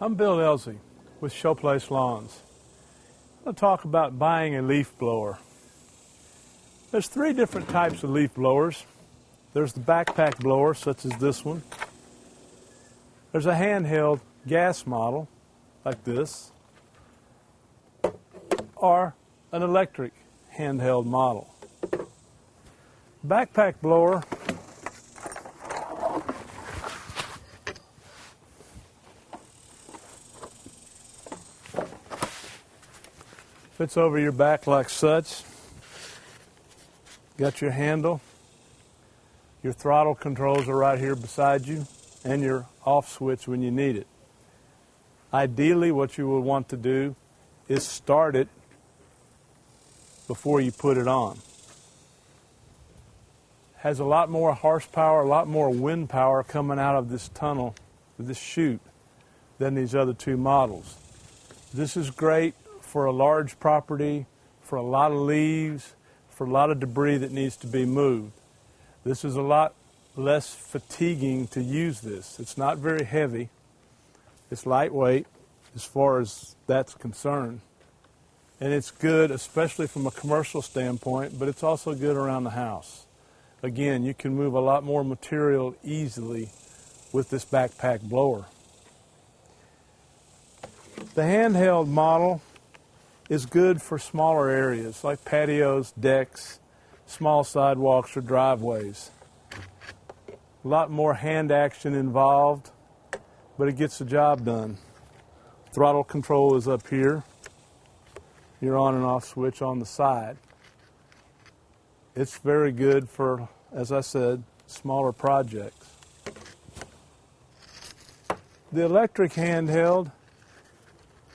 I'm Bill Elsey with Showplace Lawns. I'm going to talk about buying a leaf blower. There's three different types of leaf blowers. There's the backpack blower, such as this one. There's a handheld gas model, like this, or an electric handheld model. Backpack blower fits over your back like such. Got your handle. Your throttle controls are right here beside you, and your off switch when you need it. Ideally, what you would want to do is start it before you put it on. Has a lot more horsepower, a lot more wind power coming out of this tunnel, this chute, than these other two models. This is great for a large property, for a lot of leaves, for a lot of debris that needs to be moved. This is a lot less fatiguing to use this. It's not very heavy. It's lightweight as far as that's concerned. And it's good, especially from a commercial standpoint, but it's also good around the house. Again, you can move a lot more material easily with this backpack blower. The handheld model is good for smaller areas like patios, decks, small sidewalks, or driveways. A lot more hand action involved, but it gets the job done. Throttle control is up here. Your on and off switch on the side. It's very good for, as I said, smaller projects. The electric handheld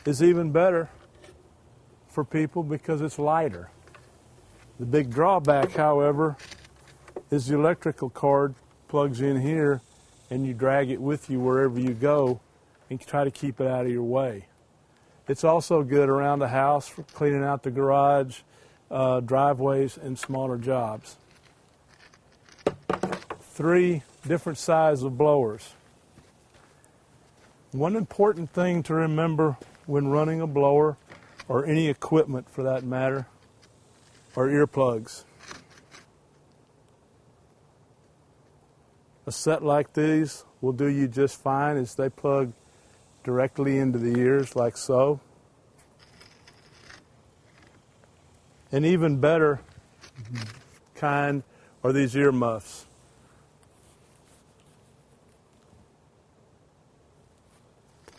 is even better for people because it's lighter. The big drawback, however, is the electrical cord plugs in here and you drag it with you wherever you go and try to keep it out of your way. It's also good around the house for cleaning out the garage, driveways, and smaller jobs. Three different sizes of blowers. One important thing to remember when running a blower, or any equipment for that matter, are earplugs. A set like these will do you just fine as they plug directly into the ears like so. An even better kind are these ear muffs.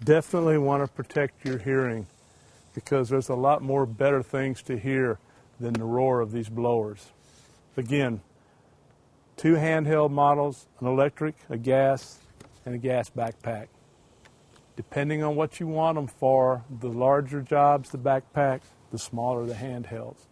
Definitely want to protect your hearing because there's a lot more better things to hear than the roar of these blowers. Again, two handheld models, an electric, a gas, and a gas backpack. Depending on what you want them for, the larger jobs, the backpack, the smaller the handhelds.